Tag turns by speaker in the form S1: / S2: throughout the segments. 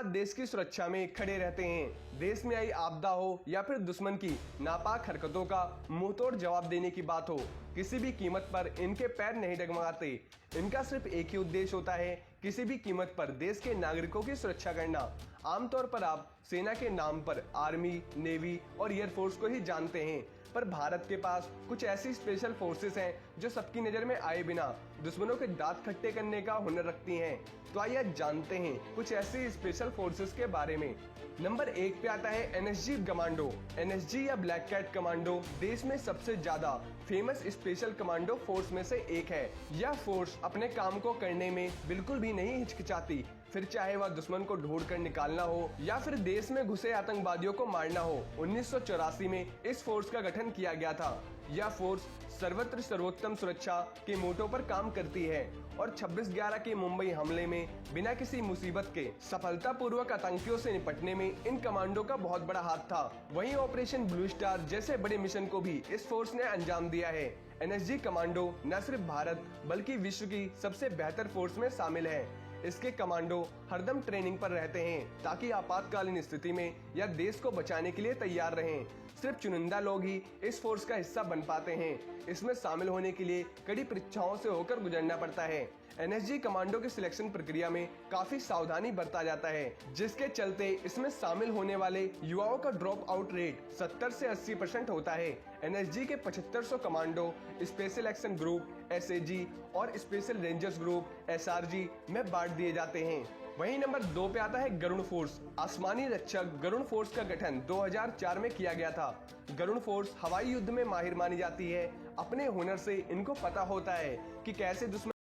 S1: देश की सुरक्षा में खड़े रहते हैं। देश में आई आपदा हो या फिर दुश्मन की नापाक हरकतों का मुंहतोड़ जवाब देने की बात हो, किसी भी कीमत पर इनके पैर नहीं डगमगाते। इनका सिर्फ एक ही उद्देश्य होता है, किसी भी कीमत पर देश के नागरिकों की सुरक्षा करना। आमतौर पर आप सेना के नाम पर आर्मी, नेवी और एयरफोर्स को ही जानते हैं, पर भारत के पास कुछ ऐसी स्पेशल फोर्सेस हैं जो सबकी नजर में आए बिना दुश्मनों के दांत खट्टे करने का हुनर रखती हैं। तो आइए जानते हैं कुछ ऐसी स्पेशल फोर्सेस के बारे में। नंबर 1 पे आता है एनएसजी कमांडो। एनएसजी या ब्लैक कैट कमांडो देश में सबसे ज्यादा फेमस स्पेशल कमांडो फोर्स में से एक है। यह फोर्स अपने काम को करने में बिल्कुल भी नहीं हिचकिचाती, फिर चाहे वह दुश्मन को ढूंढ कर निकालना हो या फिर देश में घुसे आतंकवादियों को मारना हो। 1984 में इस फोर्स का गठन किया गया था। यह फोर्स सर्वत्र सर्वोत्तम सुरक्षा के मोटो पर काम करती है और 26/11 के मुंबई हमले में बिना किसी मुसीबत के सफलतापूर्वक आतंकियों से निपटने में इन कमांडो का बहुत बड़ा हाथ था। वहीं ऑपरेशन ब्लू स्टार जैसे बड़े मिशन को भी इस फोर्स ने अंजाम दिया है। एनएसजी कमांडो न सिर्फ भारत बल्कि विश्व की सबसे बेहतर फोर्स में शामिल है। इसके कमांडो हरदम ट्रेनिंग पर रहते हैं ताकि आपातकालीन स्थिति में या देश को बचाने के लिए तैयार रहें। सिर्फ चुनिंदा लोग ही इस फोर्स का हिस्सा बन पाते हैं। इसमें शामिल होने के लिए कड़ी परीक्षाओं से होकर गुजरना पड़ता है। एनएसजी कमांडो की सिलेक्शन प्रक्रिया में काफी सावधानी बरता जाता है, जिसके चलते इसमें शामिल होने वाले युवाओं का ड्रॉप आउट रेट 70 से 80% होता है। एनएसजी के 7500 commando special action group SAG और स्पेशल रेंजर्स ग्रुप एसआरजी में बांट दिए जाते हैं। वहीं नंबर 2 पे आता है गरुड़ फोर्स। आसमानी रक्षक गरुड़ फोर्स का गठन 2004 में किया गया था। गरुड़ फोर्स हवाई युद्ध में माहिर मानी जाती है। अपने हुनर से इनको पता होता है कि कैसे दुश्मन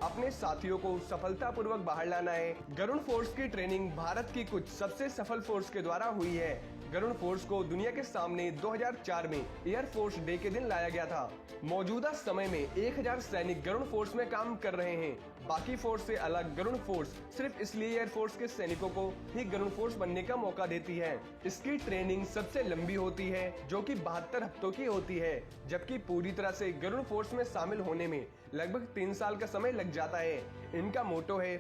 S1: अपने साथियों को सफलतापूर्वक बाहर लाना है। गरुड़ फोर्स की ट्रेनिंग भारत की कुछ सबसे सफल फोर्स के द्वारा हुई है। गरुड़ फोर्स को दुनिया के सामने 2004 में एयर फोर्स डे के दिन लाया गया था। मौजूदा समय में 1000 सैनिक गरुड़ फोर्स में काम कर रहे हैं। बाकी फोर्स से अलग गरुड़ फोर्स सिर्फ इसलिए एयर फोर्स के सैनिकों को ही गरुड़ फोर्स बनने का मौका देती है। इसकी ट्रेनिंग सबसे लंबी होती है, जो कि 72 हफ्तों की होती है, जबकि पूरी तरह से गरुड़ फोर्स में शामिल होने में लगभग 3 साल का समय लग जाता है। इनका मोटो है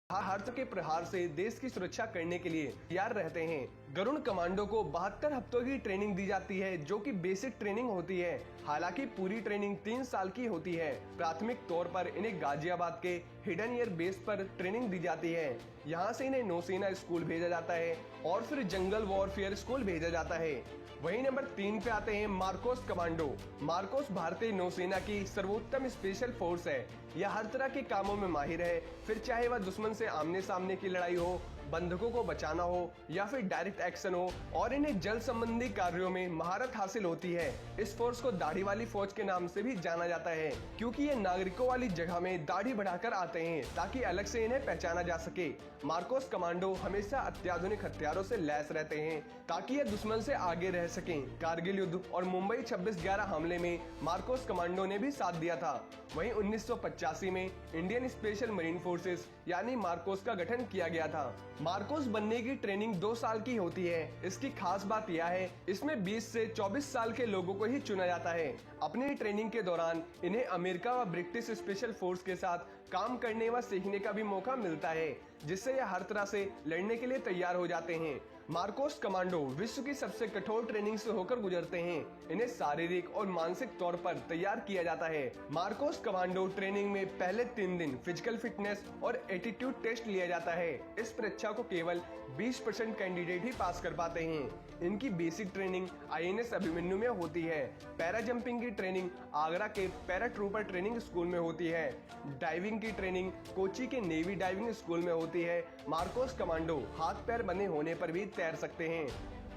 S1: हर के प्रहार से देश की सुरक्षा करने के लिए तैयार रहते हैं। गरुड़ कमांडो को 72 हफ्तों की ट्रेनिंग दी जाती है, जो कि बेसिक ट्रेनिंग होती है। हालांकि पूरी ट्रेनिंग 3 साल की होती है। प्राथमिक तौर पर इन्हें गाजियाबाद के हिडन एयर बेस पर ट्रेनिंग दी जाती है। यहाँ से इन्हें नौसेना स्कूल भेजा जाता है और फिर जंगल वॉरफेयर स्कूल भेजा जाता है। वहीं नंबर 3 पे आते हैं मार्कोस कमांडो। मार्कोस भारतीय नौसेना की सर्वोत्तम स्पेशल फोर्स है। यह हर तरह के कामों में माहिर है, फिर चाहे वह दुश्मन से आमने सामने की लड़ाई हो, बंधकों को बचाना हो या फिर डायरेक्ट एक्शन हो, और इन्हें जल संबंधी कार्यों में महारत हासिल होती है। इस फोर्स को दाढ़ी वाली फौज के नाम से भी जाना जाता है, क्योंकि ये नागरिकों वाली जगह में दाढ़ी बढ़ाकर आते हैं ताकि अलग से इन्हें पहचाना जा सके। मार्कोस कमांडो हमेशा अत्याधुनिक हथियारों से लैस रहते हैं ताकि ये दुश्मन से आगे रह सकें। कारगिल युद्ध और मुंबई 26/11 हमले में मार्कोस कमांडो ने भी साथ दिया था। वहीं 1985 में इंडियन स्पेशल मरीन फोर्सेस यानी मार्कोस का गठन किया गया था। मार्कोस बनने की ट्रेनिंग 2 साल की होती है। इसकी खास बात यह है, इसमें 20 से 24 साल के लोगों को ही चुना जाता है। अपनी ट्रेनिंग के दौरान इन्हें अमेरिका व ब्रिटिश स्पेशल फोर्स के साथ काम करने व सीखने का भी मौका मिलता है, जिससे यह हर तरह से लड़ने के लिए तैयार हो जाते हैं। मार्कोस कमांडो विश्व की सबसे कठोर ट्रेनिंग से होकर गुजरते हैं। इन्हें शारीरिक और मानसिक तौर पर तैयार किया जाता है। मार्कोस कमांडो ट्रेनिंग में पहले 3 दिन फिजिकल फिटनेस और एटीट्यूड टेस्ट लिया जाता है। इस परीक्षा को केवल 20% कैंडिडेट ही पास कर पाते हैं। इनकी बेसिक ट्रेनिंग आईएनएस अभिमन्यु में होती है। पैरा जंपिंग की ट्रेनिंग आगरा के पैरा ट्रूपर ट्रेनिंग स्कूल में होती है। डाइविंग की ट्रेनिंग कोची के नेवी डाइविंग स्कूल में होती है। मार्कोस कमांडो हाथ पैर बने होने पर भी तैर सकते हैं।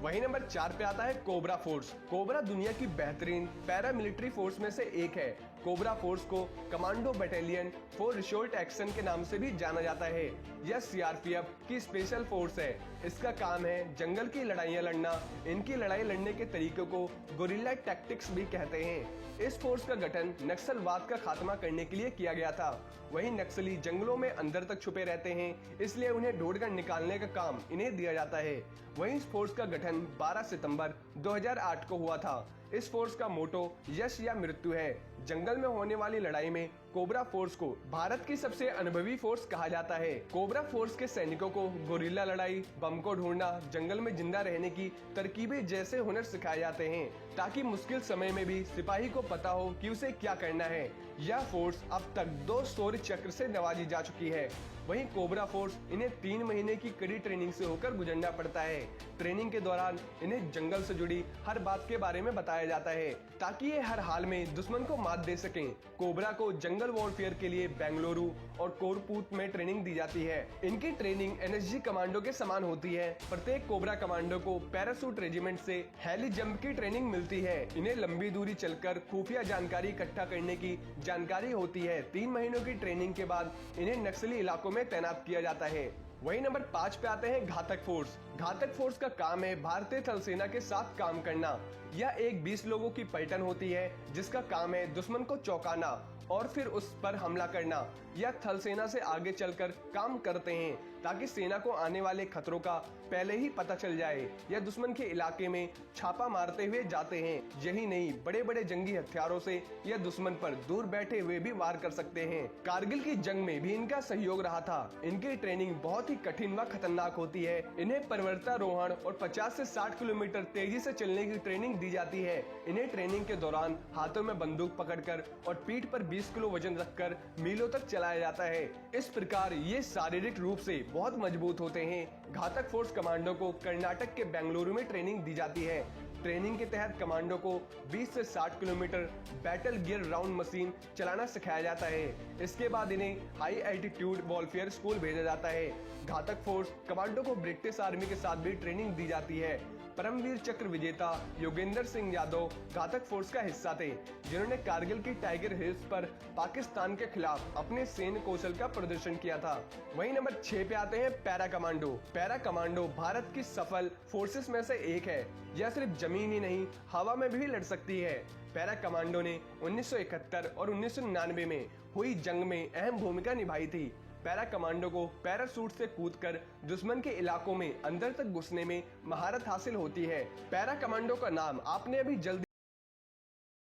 S1: वहीं नंबर 4 पे आता है कोबरा फोर्स। कोबरा दुनिया की बेहतरीन पैरा मिलिट्री फोर्स में से एक है। कोबरा फोर्स को commando battalion for resort action के नाम से भी जाना जाता है। यह सीआरपीएफ की स्पेशल फोर्स है। इसका काम है जंगल की लड़ाइयाँ लड़ना। इनकी लड़ाई लड़ने के तरीकों को गोरिल्ला टैक्टिक्स भी कहते हैं। इस फोर्स का गठन नक्सलवाद का खात्मा करने के लिए किया गया था। वहीं नक्सली जंगलों में अंदर तक छुपे रहते हैं, इसलिए उन्हें ढूंढकर निकालने का काम इन्हें दिया जाता है। वहीं इस फोर्स का गठन 12 सितंबर 2008 को हुआ था। इस फोर्स का मोटो यश या मृत्यु है। जंगल में होने वाली लड़ाई में कोबरा फोर्स को भारत की सबसे अनुभवी फोर्स कहा जाता है। कोबरा फोर्स के सैनिकों को गोरिल्ला लड़ाई, बम को ढूंढना, जंगल में जिंदा रहने की तरकीबें जैसे हुनर सिखाए जाते हैं, ताकि मुश्किल समय में भी सिपाही को पता हो कि उसे क्या करना है। यह फोर्स अब तक 2 शौर्य चक्र से नवाजी जा चुकी है। वहीं कोबरा फोर्स इन्हें 3 महीने की कड़ी ट्रेनिंग से होकर गुजरना पड़ता है। ट्रेनिंग के दौरान इन्हें जंगल से जुड़ी हर बात के बारे में बताया जाता है, ताकि ये हर हाल में दुश्मन को मात दे सकें। कोबरा को जंगल वॉरफेयर के लिए बेंगलुरु और कोरपुट में ट्रेनिंग दी जाती है। इनकी ट्रेनिंग एनएसजी कमांडो के समान होती है। प्रत्येक कोबरा कमांडो को पैरासूट रेजिमेंट से हेली जंप की ट्रेनिंग मिलती है। इन्हें लंबी दूरी चलकर खुफिया जानकारी इकट्ठा करने की जानकारी होती है। 3 महीनों की ट्रेनिंग के बाद इन्हें नक्सली इलाकों में तैनात किया जाता है। वहीं नंबर 5 पे आते हैं घातक फोर्स। घातक फोर्स का काम है भारतीय थल सेना के साथ काम करना। यह एक 20 लोगों की पलटन होती है, जिसका काम है दुश्मन को चौंकाना और फिर उस पर हमला करना। यह थल सेना से आगे चलकर काम करते हैं, ताकि सेना को आने वाले खतरों का पहले ही पता चल जाए। यह दुश्मन के इलाके में छापा मारते हुए जाते हैं। यही नहीं, बड़े बड़े जंगी हथियारों से यह दुश्मन पर दूर बैठे हुए भी वार कर सकते हैं। कारगिल की जंग में भी इनका सहयोग रहा था। इनकी ट्रेनिंग बहुत ही कठिन व खतरनाक होती है। इन्हें पर्वतारोहण और 50 से 60 किलोमीटर तेजी से चलने की ट्रेनिंग दी जाती है। इन्हें ट्रेनिंग के दौरान हाथों में बंदूक पकड़कर और पीठ पर 20 किलो वजन रखकर मीलों तक चलाया जाता है। इस प्रकार ये शारीरिक रूप से बहुत मजबूत होते हैं। घातक फोर्स कमांडो को कर्नाटक के बेंगलुरु में ट्रेनिंग दी जाती है। ट्रेनिंग के तहत कमांडो को 20 से 60 kilometre battle gear round machine चलाना सिखाया जाता है। इसके बाद इन्हें हाई एल्टीट्यूड वॉरफेयर स्कूल भेजा जाता है। घातक फोर्स कमांडो को ब्रिटिश आर्मी के साथ भी ट्रेनिंग दी जाती है। परमवीर चक्र विजेता योगेंद्र सिंह यादव घातक फोर्स का हिस्सा थे, जिन्होंने कारगिल की टाइगर हिल्स पर पाकिस्तान के खिलाफ अपने सैन्य कौशल का प्रदर्शन किया था। वहीं नंबर 6 पे आते हैं para commando. Para commando Bharat की सफल फोर्सेस में से एक है। यह सिर्फ जमीन ही नहीं, हवा में भी लड़ सकती है। पैरा कमांडो ने 1971 और 1999 में हुई जंग में अहम भूमिका निभाई थी। पैरा कमांडो को पैरासूट से कूदकर दुश्मन के इलाकों में अंदर तक घुसने में महारत हासिल होती है। पैरा कमांडो का नाम आपने अभी जल्दी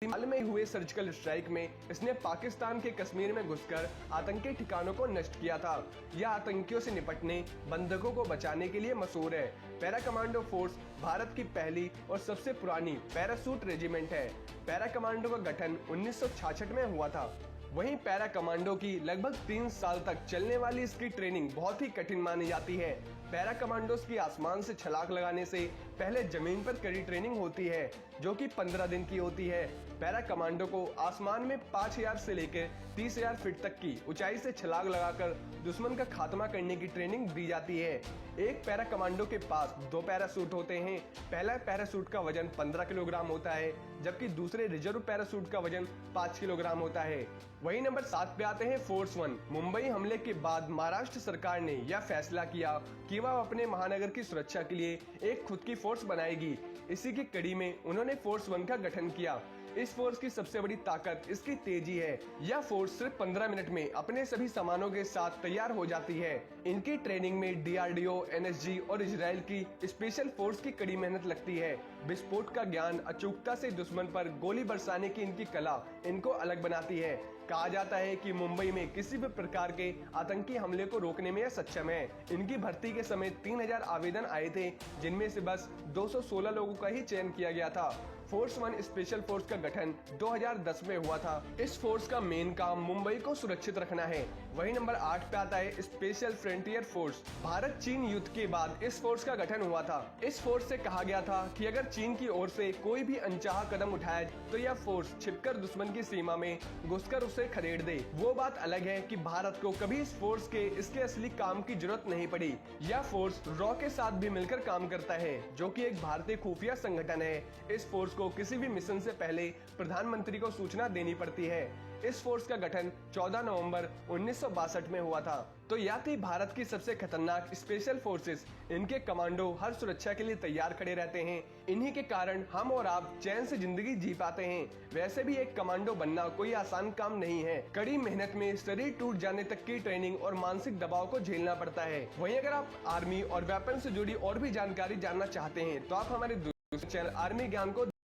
S1: हाल में हुए सर्जिकल स्ट्राइक में इसने पाकिस्तान के कश्मीर में घुसकर आतंकी ठिकानों को नष्ट किया था। यह आतंकियों से निपटने, बंधकों को बचाने के लिए मशहूर है। पैरा कमांडो फोर्स भारत की पहली और सबसे पुरानी पैरासूट रेजिमेंट है। पैरा कमांडो का गठन 1966 में हुआ था। वहीं पैरा कमांडो की लगभग 3 साल तक चलने वाली इसकी ट्रेनिंग बहुत ही कठिन मानी जाती है। पैरा कमांडोज की आसमान से छलांग लगाने से पहले जमीन पर कड़ी ट्रेनिंग होती है, जो कि 15 दिन की होती है। पैरा कमांडो को आसमान में 5000 से लेकर 30,000 फीट तक की ऊंचाई से छलांग लगाकर दुश्मन का खात्मा करने की ट्रेनिंग दी जाती है। एक पैरा कमांडो के पास 2 पैरासूट होते हैं। पहला पैरासूट का वजन 15 किलोग्राम होता है, जबकि दूसरे रिजर्व पैरासूट का वजन 5 किलोग्राम होता है। वही नंबर 7 पे आते हैं फोर्स 1। मुंबई हमले के बाद महाराष्ट्र सरकार ने यह फैसला किया कि वह अपने महानगर की सुरक्षा के लिए एक खुद की फोर्स बनाएगी। इसी की कड़ी में उन्होंने फोर्स 1 का गठन किया। इस फोर्स की सबसे बड़ी ताकत इसकी तेजी है। यह फोर्स सिर्फ 15 मिनट में अपने सभी सामानों के साथ तैयार हो जाती है। इनकी ट्रेनिंग में DRDO, NSG और इजराइल की स्पेशल फोर्स की कड़ी मेहनत लगती है। विस्फोट का ज्ञान, अचूकता से दुश्मन पर गोली बरसाने की इनकी कला इनको अलग बनाती है। कहा जाता है कि मुंबई में किसी भी प्रकार के आतंकी हमले को रोकने में यह सक्षम है। इनकी भर्ती के समय 3000 आवेदन आए थे, जिनमें से बस 216 लोगों का ही चयन किया गया था। फोर्स 1 स्पेशल फोर्स का गठन 2010 में हुआ था। इस फोर्स का मेन काम मुंबई को सुरक्षित रखना है। वही नंबर 8 पे आता है स्पेशल फ्रंटियर फोर्स। भारत चीन युद्ध के बाद इस फोर्स का गठन हुआ था। इस फोर्स से कहा गया था कि अगर चीन की ओर से कोई भी अनचाहा कदम उठाए तो यह फोर्स छिपकर दुश्मन की सीमा में घुसकर उसे खदेड़ दे। वो बात अलग है कि भारत को कभी इस फोर्स के इसके असली काम की जरूरत नहीं पड़ी। यह फोर्स रॉ के साथ भी मिलकर काम करता है, जो कि एक भारतीय खुफिया संगठन है। इस फोर्स को किसी भी मिशन से पहले प्रधानमंत्री को सूचना देनी पड़ती है। इस फोर्स का गठन 14 नवंबर 1962 में हुआ था। तो यह थी भारत की सबसे खतरनाक स्पेशल फोर्सेस। इनके कमांडो हर सुरक्षा के लिए तैयार खड़े रहते हैं। इन्हीं के कारण हम और आप चैन से जिंदगी जी पाते हैं। वैसे भी एक कमांडो बनना कोई आसान काम नहीं है। कड़ी मेहनत में शरीर टूट जाने तक की ट्रेनिंग और मानसिक दबाव को झेलना पड़ता है। वहीं अगर आप आर्मी और वेपन से जुड़ी और भी जानकारी जानना चाहते हैं तो आप हमारे दूसरे चैनल आर्मी ज्ञान को